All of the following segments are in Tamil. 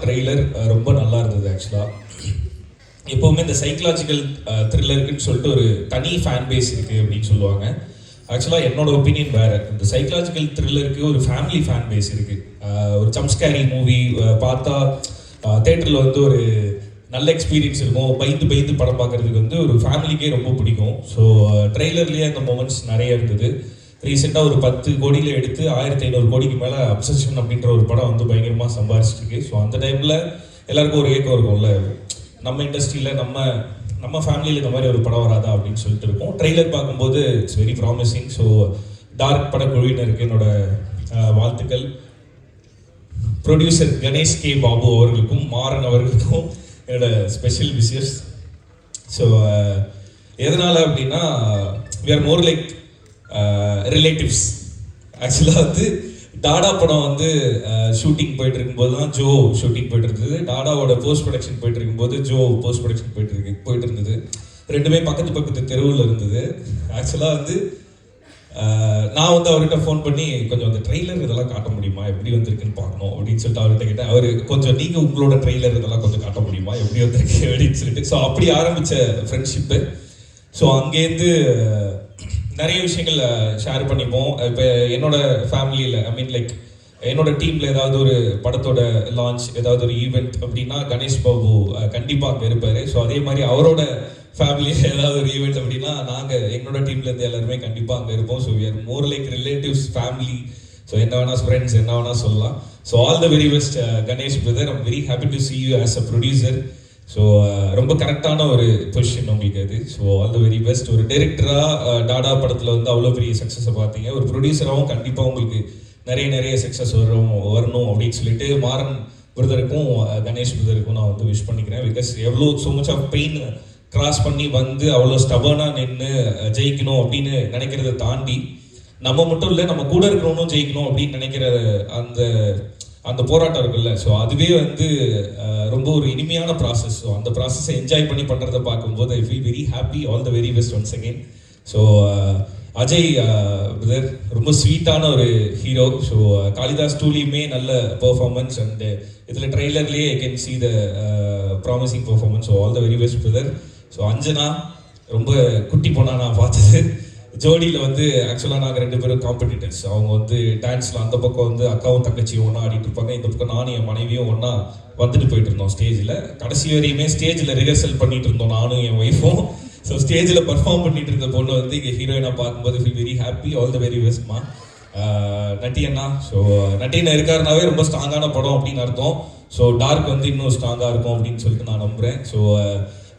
ட்ரெய்லர் ரொம்ப நல்லா இருந்தது. ஆக்சுவலாக எப்போவுமே இந்த சைக்கலாஜிக்கல் த்ரில்லருக்குன்னு சொல்லிட்டு ஒரு தனி ஃபேன் பேஸ் இருக்குது அப்படின்னு சொல்லுவாங்க. ஆக்சுவலாக என்னோட ஒப்பீனியன் வேறு. இந்த சைக்கலாஜிக்கல் த்ரில்லருக்கு ஒரு ஃபேமிலி ஃபேன் பேஸ் இருக்குது. ஒரு ஜம்ப்ஸ்கேரி மூவி பார்த்தா தேட்டரில் வந்து ஒரு நல்ல எக்ஸ்பீரியன்ஸ் இருக்கும். பயந்து படம் பார்க்குறதுக்கு வந்து ஒரு ஃபேமிலிக்கே ரொம்ப பிடிக்கும். ஸோ ட்ரெய்லர்லேயே அந்த மொமெண்ட்ஸ் நிறைய இருந்தது. ரீசெண்டாக ஒரு 10 கோடியில் எடுத்து 1500 கோடிக்கு மேலே அப்சஷன் அப்படின்ற ஒரு படம் வந்து பயங்கரமாக சம்பாரிச்சிருக்கு. ஸோ அந்த டைமில் எல்லாருக்கும் ஒரு ஏக்கம் இருக்கும்ல, நம்ம இண்டஸ்ட்ரியில் நம்ம ஃபேமிலியில் இந்த மாதிரி ஒரு படம் வராதா அப்படின்னு சொல்லிட்டு இருக்கும். ட்ரெய்லர் பார்க்கும்போது it's very promising. So dark படக்குழுவினருக்கு என்னோட வாழ்த்துக்கள். ப்ரொடியூசர் கணேஷ் கே பாபு அவர்களுக்கும் மாறன் அவர்களுக்கும் என்னோட ஸ்பெஷல் விஷஸ். ஸோ எதனால் அப்படின்னா we are more like relatives. ஆக்சுவலாக வந்து டாடா படம் வந்து ஷூட்டிங் போயிட்டு இருக்கும்போது தான் ஜோ ஷூட்டிங் போயிட்டு இருந்தது. டாடாவோட போஸ்ட் ப்ரொடக்ஷன் போயிட்டு இருக்கும்போது ஜோ போஸ்ட் ப்ரொடக்ஷன் போயிட்டு இருந்தது. ரெண்டுமே பக்கத்து தெருவில் இருந்தது. ஆக்சுவலாக வந்து நான் வந்து அவர்கிட்ட ஃபோன் பண்ணி கொஞ்சம் அந்த ட்ரெய்லர் இதெல்லாம் காட்ட முடியுமா, எப்படி வந்திருக்குன்னு பார்க்கணும் அப்படின்னு சொல்லிட்டு அவர்கிட்ட கேட்டேன். அவர் கொஞ்சம் நீங்கள் உங்களோட ட்ரெய்லர் இதெல்லாம் கொஞ்சம் காட்ட முடியுமா, எப்படி வந்திருக்கு அப்படின்னு சொல்லிட்டு. ஸோ அப்படி ஆரம்பித்த ஃப்ரெண்ட்ஷிப்பு. ஸோ அங்கேருந்து நிறைய விஷயங்கள் ஷேர் பண்ணிப்போம். இப்போ என்னோட ஃபேமிலியில் லைக் என்னோட டீமில் ஏதாவது ஒரு படத்தோட லான்ச், ஏதாவது ஒரு ஈவெண்ட் அப்படின்னா கணேஷ் பாபு கண்டிப்பாக அங்கே இருப்பார். ஸோ அதே மாதிரி அவரோட ஃபேமிலியில் ஏதாவது ஒரு ஈவெண்ட் அப்படின்னா எங்களோட டீம்லேருந்து எல்லாருமே கண்டிப்பாக அங்கே இருப்போம். So we are more like relatives, family. So என்ன வேணால் ஃப்ரெண்ட்ஸ் என்ன வேணால் சொல்லலாம். So all the very best Ganesh brother. I'm very happy to see you as a producer. So ரொம்ப கரெக்டான ஒரு பொசிஷன் உங்களுக்கு அது. So all the very best. ஒரு டைரக்டராக டாடா படத்தில் வந்து அவ்வளோ பெரிய சக்ஸஸை பார்த்தீங்க. ஒரு ப்ரொடியூசராகவும் கண்டிப்பாக உங்களுக்கு நிறைய சக்ஸஸ் வரணும் அப்படின்னு சொல்லிட்டு மாறன் பிரதருக்கும் கணேஷ் பிரதருக்கும் நான் வந்து விஷ் பண்ணிக்கிறேன். பிகாஸ் எவ்வளோ so much of pain cross பண்ணி வந்து அவ்வளோ ஸ்டபனாக நின்று ஜெயிக்கணும் அப்படின்னு நினைக்கிறத தாண்டி நம்ம மட்டும் இல்லை, நம்ம கூட இருக்கிறவனும் ஜெயிக்கணும் அப்படின்னு நினைக்கிற அந்த போராட்டம் இருக்குல்ல. ஸோ அதுவே வந்து ரொம்ப ஒரு இனிமையான ப்ராசஸ். ஸோ அந்த ப்ராசஸை என்ஜாய் பண்ணி பண்ணுறதை பார்க்கும்போது I feel very happy. All the very best once again. So Ajay brother ரொம்ப ஸ்வீட்டான ஒரு ஹீரோ. ஸோ காளிதாஸ் டூலியுமே நல்ல பெர்ஃபார்மன்ஸ் அண்ட் இதில் ட்ரெய்லர்லேயே I can see the promising performance. So all the very best brother. So Anjana ரொம்ப குட்டி பொண்ணா நான் பார்த்தது. ஜோடியில் வந்து ஆக்சுவலாக நாங்கள் 2 பேரும் காம்படிட்டர்ஸ். அவங்க வந்து டான்ஸில் அந்த பக்கம் வந்து அக்காவும் தங்கச்சியும் ஒன்றா ஆடிட்டு இருப்பாங்க, இந்த பக்கம் நானும் என் மனைவியும் ஒன்றா வந்துட்டு போயிட்டு இருந்தோம் ஸ்டேஜில். கடைசி வரையுமே ஸ்டேஜில் ரிஹர்சல் பண்ணிட்டு இருந்தோம் நானும் என் ஒய்ஃபும். ஸோ ஸ்டேஜில் பர்ஃபார்ம் பண்ணிட்டு இருந்த பொண்ணு வந்து இங்கே ஹீரோயினாக பார்க்கும்போது feel very happy. All the very பெஸ்ட்மா. நட்டி அண்ணா. ஸோ நட்டி அண்ணா இருக்காருனாவே ரொம்ப ஸ்ட்ராங்கான படம் அப்படின்னு அர்த்தம். ஸோ டார்க் வந்து இன்னும் ஸ்ட்ராங்காக இருக்கும் அப்படின்னு சொல்லிட்டு நான் நம்புகிறேன். ஸோ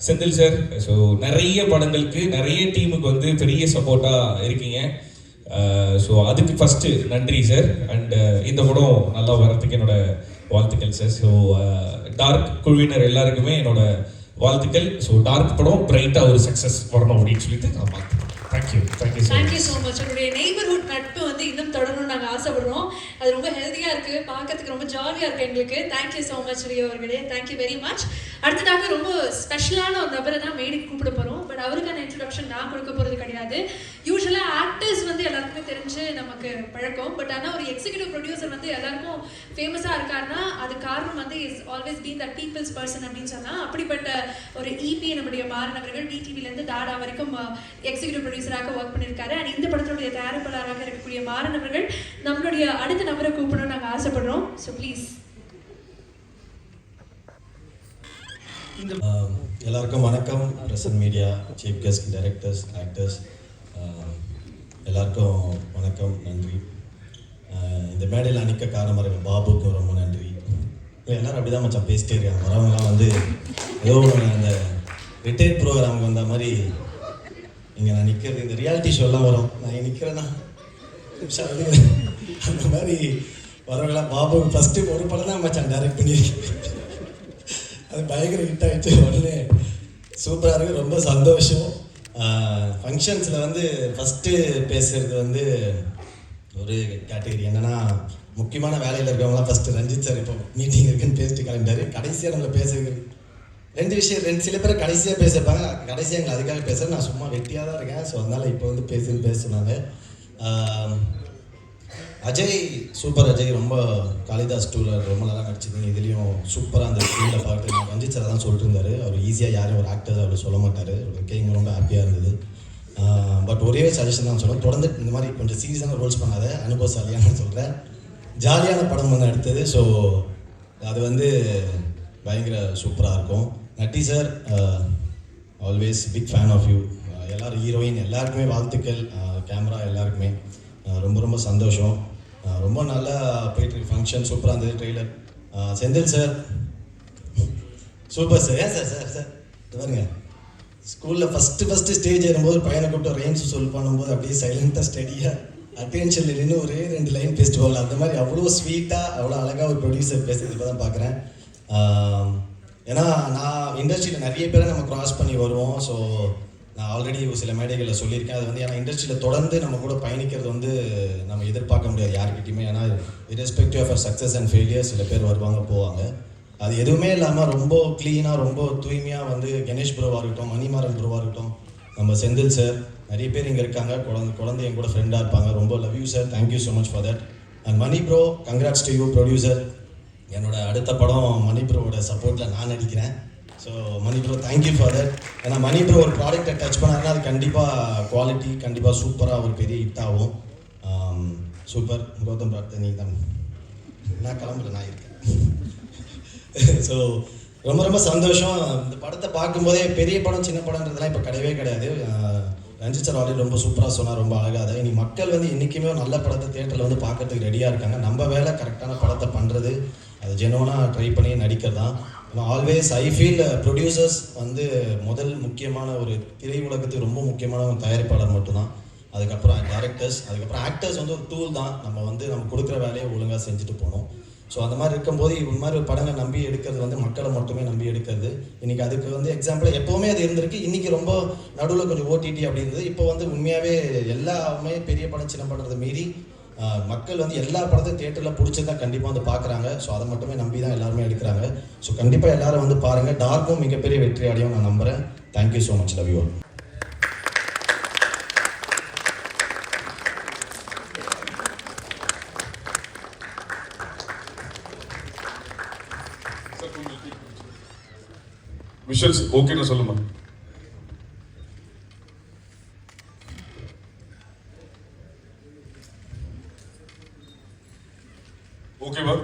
செந்தில் சார், ஸோ நிறைய படங்களுக்கு நிறைய டீமுக்கு வந்து பெரிய சப்போர்ட்டாக இருக்கீங்க. ஸோ அதுக்கு ஃபஸ்ட்டு நன்றி சார். அண்ட் இந்த படம் நல்லா வர்றதுக்கு என்னோட வாழ்த்துக்கள் சார். ஸோ டார்க் குழுவினர் எல்லாருக்குமே என்னோட வாழ்த்துக்கள். ஸோ டார்க் படம் பிரைட்டாக ஒரு சக்ஸஸ் வரணும் அப்படின்னு சொல்லிட்டு நான் பார்த்துக்கிறேன். Thank you so much. உங்களுடைய நெய்பர்ஹுட் நட்பு வந்து இன்னும் தொடரணும்னு நாங்கள் ஆசைப்படுறோம். அது ரொம்ப ஹெல்த்தியாக இருக்குது, பார்க்கறதுக்கு ரொம்ப ஜாலியாக இருக்குது எங்களுக்கு. தேங்க்யூ ஸோ மச் ரியோ அவர்களே. Thank you very much. அடுத்ததாக ரொம்ப ஸ்பெஷலான ஒரு நபரை தான் மேடைக்கு கூப்பிட போகிறோம். பட் அவருக்கான இன்ட்ரடக்ஷன் நான் கொடுக்க போகிறது கிடையாது. யூஸ்வலாக ஆக்டர்ஸ் வந்து எல்லாருக்குமே தெரிஞ்சு நமக்கு பழக்கம். பட் ஆனால் ஒரு எக்ஸிக்யூட்டிவ் ப்ரொடியூசர் வந்து எல்லாருக்கும் ஃபேமஸாக இருக்காருன்னா அது காரணம் வந்து is always been the peoples person அப்படின்னு சொன்னால், அப்படிப்பட்ட ஒரு இபி நம்முடைய மாறன் அவர்கள் டிடிவிலேருந்து டாடா வரைக்கும் எக்ஸிக்யூட்டிவ் ப்ரொடியூசராக ஒர்க் பண்ணியிருக்காரு. அண்ட் இந்த படத்தினுடைய தயாரிப்பாளராக இருக்கக்கூடிய மாறன் அவர்கள் நம்மளுடைய அடுத்த நபரை கூப்பிடணும்னு நாங்கள் ஆசைப்படுறோம். So please. எல்லாருக்கும் வணக்கம். Present media, chief guest, directors, actors எல்லாருக்கும் வணக்கம், நன்றி. இந்த மேடையில் அணிக்க காரணமாக இருக்க பாபுக்கு ரொம்ப நன்றி. எல்லோரும் அப்படி தான் மச்சான் பேசிட்டே இருக்காங்க. வரவங்கலாம் வந்து ஏதோ அந்த ரிட்டையர்ட் ப்ரோக்ராமுக்கு வந்த மாதிரி இங்கே நான் நிற்கிறது. இந்த ரியாலிட்டி ஷோலாம் வரும், நான் நிற்கிறேன்னா அந்த மாதிரி வரவங்களாம். பாபு ஃபஸ்ட்டு ஒரு படம் தான் மச்சான் டைரக்ட் பண்ணியிருக்கேன். அது பயங்கர ஹிட் ஆகிடுச்சு. உடனே சூப்பராக இருக்குது, ரொம்ப சந்தோஷம். ஃபங்க்ஷன்ஸில் வந்து ஃபஸ்ட்டு பேசுகிறது வந்து ஒரு கேட்டகரி என்னென்னா, முக்கியமான வேலையில் இருக்கிறவங்களாம் ஃபஸ்ட்டு ரஞ்சித் சார் இப்போ மீட்டிங் இருக்குன்னு பேசிட்டு கிளம்பிட்டாரு. கடைசியாக நம்மளை பேச வைக்கிறது 2 விஷயம். சில பேர் கடைசியாக பேசிப்பாங்க, கடைசியாக எங்களை அதுக்காக பேசுகிறேன். நான் சும்மா வெட்டியாக தான் இருக்கேன். ஸோ அதனால் இப்போ வந்து பேச சொன்னாங்க. அஜய் சூப்பர் அஜய் ரொம்ப காளிதாஸ் டூவில் ரொம்ப நல்லா நடிச்சிருந்தீங்க. இதுலேயும் சூப்பராக அந்த ஃபீல்டில் பார்த்து நான் ரஞ்சித் சார் தான் சொல்லிட்டு இருந்தார். அவர் ஈஸியாக யாரும் ஒரு ஆக்டர் அவர் சொல்ல மாட்டார். ஒரு கேட்கும் ரொம்ப ஹாப்பியாக இருந்தது. பட் ஒரே சஜஷன் தான் சொல்லுவேன், தொடர்ந்து இந்த மாதிரி கொஞ்சம் சீரியஸான ரோல்ஸ் பண்ணாத, அனுபவசாலியாக நான் சொல்கிறேன். ஜாலியான படம் வந்து எடுத்தது. ஸோ அது வந்து பயங்கர சூப்பராக இருக்கும். Natty sir always big fan of you. எல்லோரும் ஹீரோயின் எல்லாருக்குமே வாழ்த்துக்கள். கேமரா எல்லாருக்குமே ரொம்ப ரொம்ப சந்தோஷம். ரொம்ப நல்லா போயிட்டுருக்கு ஃபங்க்ஷன். சூப்பராக இருந்தது trailer. Senthil sir super sir. ஏன் சார் சார் சார் பாருங்க, ஸ்கூலில் ஃபஸ்ட்டு ஸ்டேஜ் ஏறும்போது பையனை கூப்பிட்டு ரெயின்ஸ் சொல் பண்ணும்போது அப்படியே சைலண்ட்டாக ஸ்டடியாக அட்டென்ஷன் இல்லைன்னு ஒரே 2 லைன் பேசிட்டு போகல. அந்த மாதிரி அவ்வளோ ஸ்வீட்டாக அவ்வளோ அழகாக ஒரு ப்ரொடியூசர் பேசுறது இப்போ தான் பார்க்குறேன். ஏன்னா நான் இண்டஸ்ட்ரியில் நிறைய பேரை நம்ம க்ராஸ் பண்ணி வருவோம். ஸோ நான் ஆல்ரெடி சில மேடைகளில் சொல்லியிருக்கேன். அது வந்து ஏன்னா இண்டஸ்ட்ரியில் தொடர்ந்து நம்ம கூட பயணிக்கிறது வந்து நம்ம எதிர்பார்க்க முடியாது யாருக்கிட்டையுமே. ஏன்னா irrespective of success and failure சில பேர் வருவாங்க போவாங்க. அது எதுவுமே இல்லாமல் ரொம்ப க்ளீனாக ரொம்ப தூய்மையாக வந்து கணேஷ் ப்ரோவாக இருக்கட்டும், மணிமாறன் ப்ரோவாக இருக்கட்டும், நம்ம செந்தில் சார், நிறைய பேர் இங்கே இருக்காங்க. குழந்தை என் கூட ஃப்ரெண்டாக இருப்பாங்க. ரொம்ப love you sir, thank you so much for that. And Mani bro, congrats to you producer. என்னோட அடுத்த படம் மணி ப்ரோவோட சப்போர்ட்டில் நான் நடிக்கிறேன். So Mani bro thank you for that. ஏன்னா மணி ப்ரோ ஒரு ப்ராடக்டை டச் பண்ணாருன்னா அது கண்டிப்பாக குவாலிட்டி கண்டிப்பாக சூப்பராக ஒரு பெரிய ஹிட் ஆகும். சூப்பர். கௌதம் பிரார்த்தனை நீ தான். நான் கிளம்புறேன், நான் இருக்கேன். ஸோ ரொம்ப ரொம்ப சந்தோஷம். இந்த படத்தை பார்க்கும்போதே பெரிய படம் சின்ன படம்ன்றதுலாம் இப்போ கிடையவே கிடையாது. ரஞ்சித் சார் ஆல்ரெடி ரொம்ப சூப்பராக சொன்னார், ரொம்ப அழகாக. இனி மக்கள் வந்து இன்றைக்குமே நல்ல படத்தை தேட்டரில் வந்து பார்க்கறதுக்கு ரெடியாக இருக்காங்க. நம்ம வேலை கரெக்டான படத்தை பண்ணுறது, அது ஜெனுவனாக ட்ரை பண்ணி நடிக்கிறது தான். ஆல்வேஸ் ஐ ஃபீல் ப்ரொடியூசர்ஸ் வந்து முதல் முக்கியமான ஒரு திரை உலகத்துக்கு ரொம்ப முக்கியமான ஒரு தயாரிப்பாளர் மட்டும்தான். அதுக்கப்புறம் டேரக்டர்ஸ், அதுக்கப்புறம் ஆக்டர்ஸ் வந்து ஒரு டூல் தான். நம்ம கொடுக்குற வேலையை ஒழுங்காக செஞ்சுட்டு போகணும். ஸோ அந்த மாதிரி இருக்கும்போது இந்த மாதிரி ஒரு படங்களை நம்பி எடுக்கிறது வந்து மக்களை மட்டுமே நம்பி எடுக்கிறது. இன்றைக்கி அதுக்கு வந்து எக்ஸாம்பிள் எப்போவுமே அது இருந்திருக்கு. இன்றைக்கி ரொம்ப நடுவில் கொஞ்சம் ஓடிடி அப்படி இருந்தது. இப்போ வந்து உண்மையாகவே எல்லாமே பெரிய படம் சின்ன படத்தை மீறி மக்கள் வந்து எல்லா படத்தையும் தியேட்டரில் பிடிச்சதா கண்டிப்பாக வந்து பார்க்குறாங்க. ஸோ அதை மட்டுமே நம்பி தான் எல்லாருமே எடுக்கிறாங்க. ஸோ கண்டிப்பாக எல்லாரும் வந்து பாருங்கள். டார்க்கும் மிகப்பெரிய வெற்றி அடையும் நான் நம்புகிறேன். Thank you so much. Love you all. Visuals ஓகேன்னு சொல்லுமா? ஓகேவா?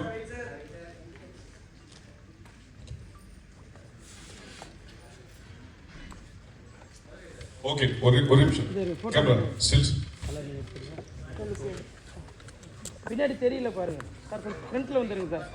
ஓகே, ஒரு நிமிஷம். கேமரா ஸ்டில்ஸ் பின்னாடி தெரியல பாருங்க சார், ஃப்ரண்ட்ல வந்துருங்க சார்.